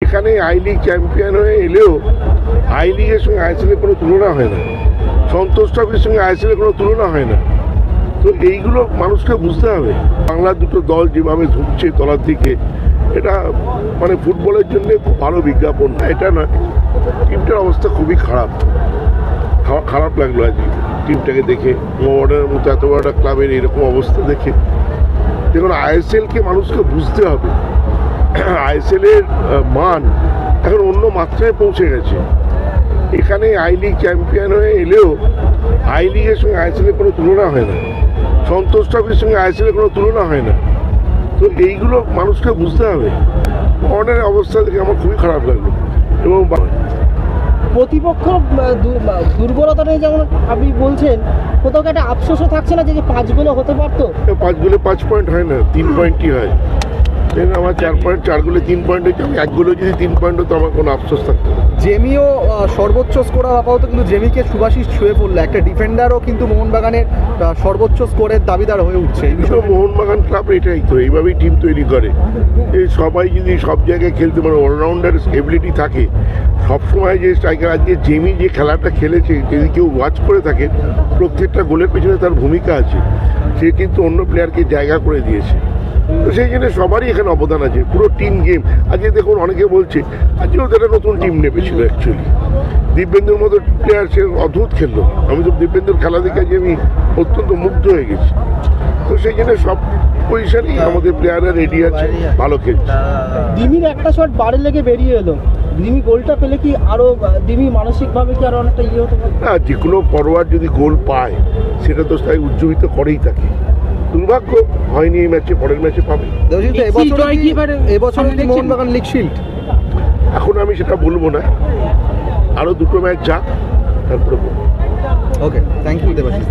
এখানে I league champion হয়ে এলেও আই লিগের সঙ্গে আইএসএলের কোনো তুলনা হয় না, সন্তোষ ট্রফির সঙ্গে আইএসএলের কোনো তুলনা হয় না। তো এইগুলো মানুষকে বুঝতে হবে। বাংলার দুটো দল যেভাবে ঝুঁকছে তলার দিকে, এটা মানে ফুটবলের জন্য খুব ভালো বিজ্ঞাপন না, এটা নয়। টিমটার অবস্থা খুবই খারাপ লাগলো আজকে টিমটাকে দেখে। মোহামেডানের মতো এত বড় একটা ক্লাবের এরকম অবস্থা দেখে। দেখুন, আইএসএলকে মানুষকে বুঝতে হবে। আইএসএলের মান এখন অন্য মাত্রায় পৌঁছে গেছে। এখানে আই লিগ চ্যাম্পিয়ন হয়ে এলেও আই লিগের সঙ্গে আইএসএলের কোনো তুলনা হয় না, সন্তোষ ট্রফির সঙ্গে আইএসএলের কোনো তুলনা হয় না। তো এইগুলো মানুষকে বুঝতে হবে। মোহামেডানের অবস্থা দেখে আমার খুবই খারাপ লাগলো। এবং প্রতিপক্ষ দুর্বলতা নেই যেমন আপনি বলছেন, কোথাও একটা আফসোসও থাকছে না যে 5 গোলে হতে পারতো? 5 গোলে 5 পয়েন্ট হয় না, 3 পয়েন্টই হয়। আমার 4 পয়েন্ট, 4 গোলে 3 পয়েন্ট হয়েছে। আমি 1 গোলে যদি 3 পয়েন্ট হতো আমার কোনো আফসোস থাকতো না। জেমিও সর্বোচ্চ স্কোরার আপাতত, কিন্তু জেমিকে সুভাশিস ছুঁয়ে পড়লো। একটা ডিফেন্ডারও কিন্তু মোহনবাগানের সর্বোচ্চ স্কোরের দাবিদার হয়ে উঠছে। এই বিষয়ে মোহনবাগান ক্লাব এটাই তো, এইভাবেই টিম তৈরি করে। এই সবাই যদি সব জায়গায় খেলতে পারে, অলরাউন্ডার এবিলিটি থাকে সবসময়। যে স্ট্রাইকার আজকে জেমি যে খেলাটা খেলেছে, যদি কেউ ওয়াচ করে থাকে, প্রত্যেকটা গোলের পেছনে তার ভূমিকা আছে। সে কিন্তু অন্য প্লেয়ারকে জায়গা করে দিয়েছে। তো সেই জন্য সবারই এখানে অবদান আছে, পুরো টিম গেম। আজকে দেখুন, অনেকে বলছে আজকেও তারা নতুন টিম নেমেছিল। অ্যাকচুয়ালি দিব্যেন্দুর মতো প্লেয়ার, সে অদ্ভুত খেললো। আমি তো দিব্যেন্দুর খেলা দেখে আজকে আমি অত্যন্ত মুগ্ধ হয়ে গেছি। তো সেই জন্য সব পজিশনেই আমাদের প্লেয়াররা রেডি আছে, ভালো খেলছে। ডিমির একটা শট বাড়ি লেগে বেরিয়ে এলো, ডিমি গোলটা পেলে কি আরো ডিমি মানসিকভাবে কি আরো অনেকটা ইয়ে হতে পারে? না, যে কোনো ফরওয়ার্ড যদি গোল পায় সেটা তো তাই উজ্জীবিত করেই থাকে। দুর্ভাগ্য হয়নি এই ম্যাচে, পরের ম্যাচে পাবে। এবছর কি মোহনবাগান লিগ শিল্ড? এখন আমি সেটা বলবো না, আরো দুটো ম্যাচ যাক, তারপরে বলবো। ওকে, থ্যাংক ইউ দেবাশিস।